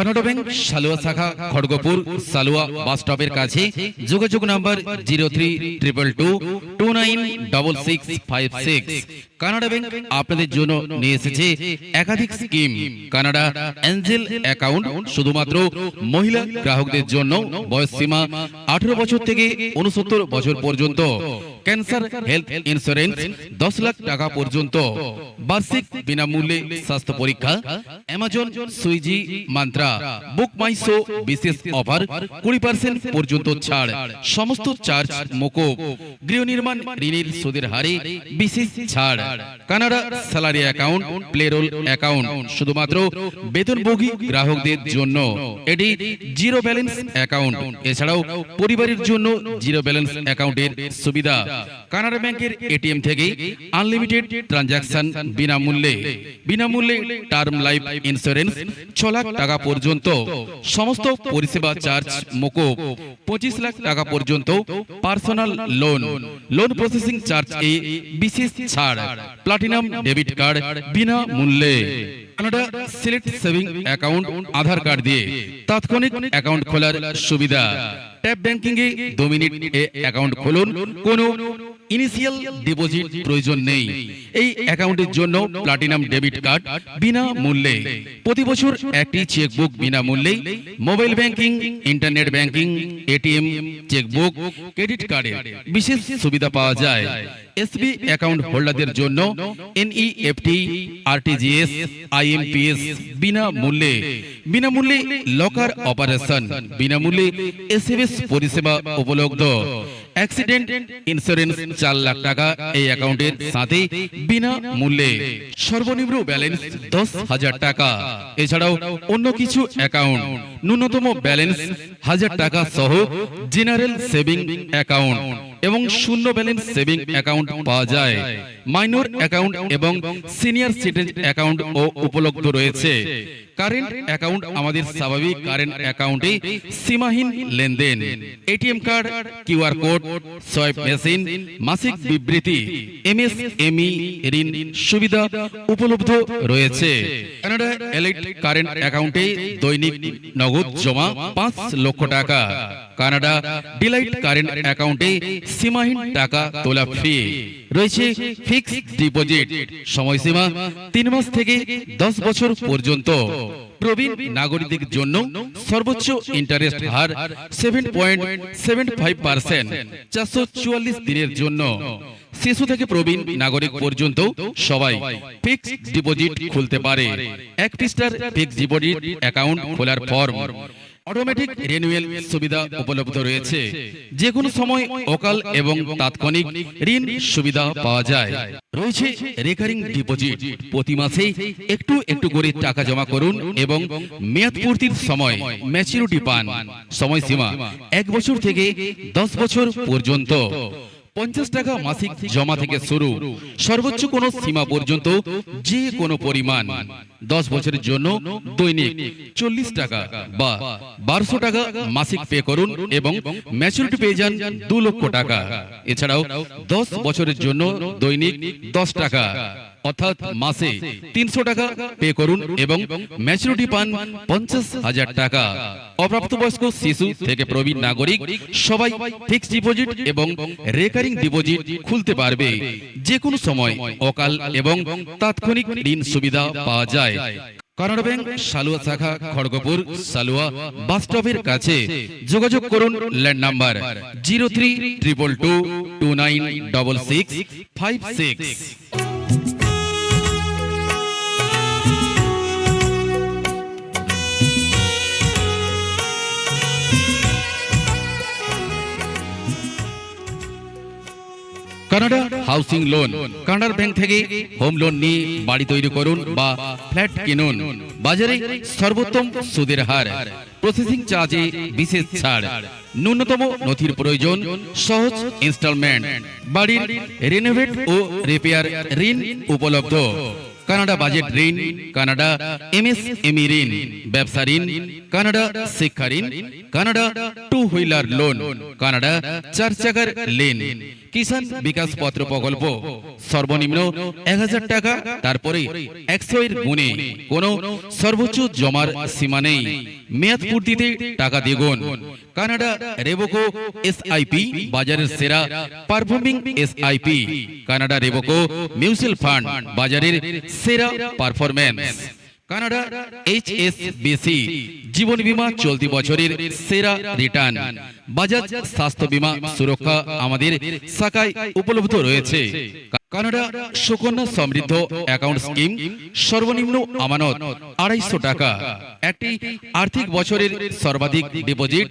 Canada bank সালুয়া শাখা খড়গপুর সালুয়া বাস স্টপের কাছে যোগাযোগ নাম্বার 0322296656। কানাডা ব্যাংক আপনাদের জন্য নিয়ে এসেছে একাধিক স্কিম। কানাডা এঞ্জেল অ্যাকাউন্ট শুধুমাত্র মহিলা গ্রাহকদের জন্য, বয়স সীমা 18 বছর থেকে 69 বছর পর্যন্ত। ক্যান্সার হেলথ ইন্স্যুরেন্স 10 লাখ টাকা পর্যন্ত। বার্ষিক বিনামূল্যে স্বাস্থ্য পরীক্ষা। অ্যামাজন, সুইজি, মান্ত্রা, বুক মাই শো বিশেষ অফার 20% পর্যন্ত ছাড়। সমস্ত চার্জ মকুব। গৃহ নির্মাণ ঋণের সুদের হারে বিশেষ ছাড়। কানাডা স্যালারি অ্যাকাউন্ট, প্লেরোল অ্যাকাউন্ট শুধুমাত্র বেতনভোগী গ্রাহকদের জন্য। এটি জিরো ব্যালেন্স অ্যাকাউন্ট। এছাড়াও পরিবারের জন্য জিরো ব্যালেন্স অ্যাকাউন্টের সুবিধা। কানাডা ব্যাংকের এটিএম থেকে আনলিমিটেড ট্রানজাকশন বিনামূল্যে টার্ম লাইফ ইন্স্যুরেন্স 6 লাখ টাকা পর্যন্ত। সমস্ত পরিষেবা চার্জ মকুব। 25 লাখ টাকা পর্যন্ত পার্সোনাল লোন প্রসেসিং চার্জ এ বিশেষ ছাড়। প্লাটিনাম ডেবিট কার্ড বিনামূল্যে। কানাডা সিলেক্ট সেভিং অ্যাকাউন্ট আধার কার্ড দিয়ে তাৎক্ষণিক অ্যাকাউন্ট খোলার সুবিধা। ট্যাপ ব্যাংকিং এ 2 মিনিট অ্যাকাউন্ট খুলুন, কোনো ইনিশিয়াল ডিপোজিট প্রয়োজন নেই। এই অ্যাকাউন্টের জন্য প্লাটিনাম ডেবিট কার্ড বিনামূল্যে। প্রতি বছর একটি চেকবুক বিনামূল্যে। Mobile banking, internet banking, ATM, chequebook, credit কার্ডের বিশেষ সুবিধা পাওয়া যায়। এসবি অ্যাকাউন্ট হোল্ডারদের জন্য এনইএফটি, আরটিজিএস, আইএমপিএস বিনামূল্যে লকার অপারেশন, বিনামূল্যে এসএমএস পরিষেবা উপলব্ধ। অ্যাক্সিডেন্ট ইন্স্যুরেন্স 4 লাখ টাকা এই অ্যাকাউন্টের সাথে বিনামূল্যে। সর্বনিম্ন ব্যালেন্স 10,000 টাকা। এছাড়াও অন্য কিছু অ্যাকাউন্ট ন্যূনতম ব্যালেন্স 1000 টাকা সহ জেনারেল সেভিং অ্যাকাউন্ট এবং শূন্য ব্যালেন্স সেভিং অ্যাকাউন্ট পাওয়া যায়। মাইনর অ্যাকাউন্ট এবং সিনিয়র সিটিজেন অ্যাকাউন্ট ও উপলব্ধ রয়েছে। কারেন্ট অ্যাকাউন্ট আমাদের স্বাভাবিক কারেন্ট অ্যাকাউন্টে সীমাহীন লেনদেন। ATM card, QR code, swipe machine, মাসিক বিবৃতি, এমএসএমই ঋণ সুবিধা উপলব্ধ রয়েছে। কানাডা এলাইট কারেন্ট অ্যাকাউন্টে দৈনিক নগদ জমা 5 লক্ষ টাকা। কানাডা ডিলাইট কারেন্ট অ্যাকাউন্টে সীমাহীন টাকা তোলা ফ্রি রয়েছে। ফিক্সড ডিপোজিট সময়সীমা 3 মাস থেকে 10 বছর পর্যন্ত। প্রবীণ নাগরিকদের জন্য সর্বোচ্চ ইন্টারেস্ট হার 7.75%, 444 দিনের জন্য। শিশু থেকে প্রবীণ নাগরিক পর্যন্ত সবাই ফিক্সড ডিপোজিট খুলতে পারে। 1 পৃষ্ঠার ফিক্সড ডিপোজিট অ্যাকাউন্ট খোলার ফর্ম। অটোমেটিক রিনিউয়াল সুবিধা উপলব্ধ রয়েছে। যে কোনো সময় অকাল এবং তাৎক্ষণিক ঋণ সুবিধা পাওয়া যায়। রয়েছে রেকারিং ডিপোজিট। প্রতি মাসে একটু একটু করে টাকা জমা করুন এবং মেয়াদ পূর্তির সময় ম্যাচুরিটি পান। সময়সীমা 1 বছর থেকে 10 বছর পর্যন্ত। 50 টাকা মাসিক জমা থেকে শুরু। সর্বোচ্চ কোনো সীমা পর্যন্ত যে কোনো পরিমাণ। 10 বছরের জন্য দৈনিক 40 টাকা বা 1200 টাকা মাসিক পে করুন এবং ম্যাচুরিটি পেয়ে যান 2 লক্ষ টাকা। এছাড়াও 10 বছরের জন্য দৈনিক 10 টাকা অর্থাৎ মাসে 300 টাকা পে করুন এবং ম্যাচুরিটি পান 50,000 টাকা। অপ্রাপ্তবয়স্ক শিশু থেকে প্রবীণ নাগরিক সবাই ফিক্সড ডিপোজিট এবং রেকারিং ডিপোজিট খুলতে পারবে। যে কোনো সময় অকাল এবং তাৎক্ষণিক ঋণ সুবিধা পাওয়া যায়। কানাডা ব্যাংক সালুয়া শাখা খড়গপুর সালুয়া বাস স্টপের কাছে যোগাযোগ করুন। Land number 0322296656। Canada housing loan. Canada bank থেকে হোম লোন নিয়ে বাড়ি তৈরি করুন বা ফ্ল্যাট কিনুন। বাজারে সর্বোত্তম সুদের হার। প্রসেসিং চার্জে বিশেষ ছাড়। ন্যূনতম নথির প্রয়োজন। সহজ ইনস্টলমেন্ট। বাড়ির রিনোভেট ও রিপেয়ার ঋণ উপলব্ধ। কানাডা বাজেট ঋণ, কানাডা এমএসএমই ঋণ, ব্যবসা ঋণ, কানাডা শিক্ষা ঋণ, Canada two wheeler loan, Canada 4 চাকার লেন, কিষাণ বিকাশ পত্র প্রকল্প সর্বনিম্ন 1000 টাকা, তারপরে 100 এর গুণে কোনো সর্বোচ্চ জমার সীমা নেই, মেয়াদ পূর্তিতে টাকা দ্বিগুণ, কানাডা রেভোকো এসআইপি বাজারের সেরা performing SIP, Canara Robeco mutual fund বাজারের সেরা পারফরম্যান্স, কানাডা এইচএসবিসি জীবন বীমা চলতি বছরের সেরা রিটার্ন, বাজাজ স্বাস্থ্য বীমা সুরক্ষা আমাদের শাখায় উপলব্ধ রয়েছে, কানাডা সুকন্যা সমৃদ্ধ অ্যাকাউন্ট স্কিম সর্বনিম্ন আমানত 250 টাকা, একটি আর্থিক বছরের সর্বাধিক ডিপোজিট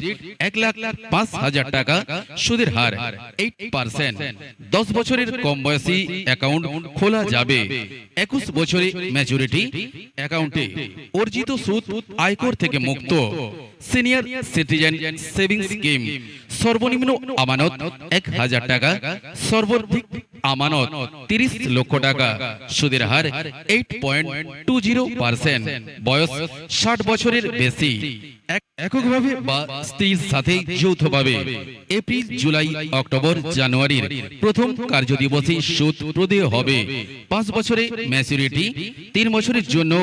1,05,000 টাকা, সুদের হার 8%, 10 বছরের কম বয়সী অ্যাকাউন্ট খোলা যাবে, 21 বছরে ম্যাচুরিটি, অ্যাকাউন্টে অর্জিত সুদ আয়কর থেকে মুক্ত, সিনিয়র সিটিজেন সেভিংস স্কিম সর্বনিম্ন আমানত 1,000 টাকা, সর্বাধিক আমানত 30 লক্ষ টাকা, সুদের হার 8.20%, বয়স 60 বছরের বেশি, এককভাবে বা স্ত্রীর সাথে যৌথভাবে এপ্রিল জুলাই অক্টোবর জানুয়ারির প্রথম কার্যদিবসে সুদ প্রদেয় হবে, 5 বছরে ম্যাচুরিটি, 3 বছরের জন্য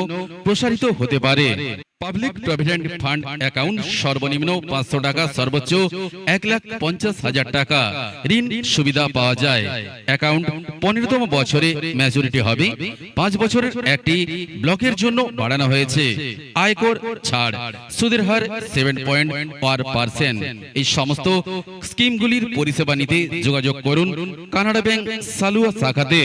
প্রসারিত হতে পারে, পাবলিক প্রভিডেন্ট ফান্ড অ্যাকাউন্ট সর্বনিম্ন 500 টাকা, সর্বোচ্চ 1,50,000 টাকা ঋণ সুবিধা পাওয়া যায়, অ্যাকাউন্ট 15তম বছরে ম্যাচুরিটি হবে, 5 বছরের একটি ব্লকের জন্য বাড়ানো হয়েছে, আয়কর ছাড়, সুদের হার 7.1%। এই সমস্ত স্কিমগুলির পরিষেবা নিতে যোগাযোগ করুন কানাডা ব্যাংক সালুয়া শাখাতে।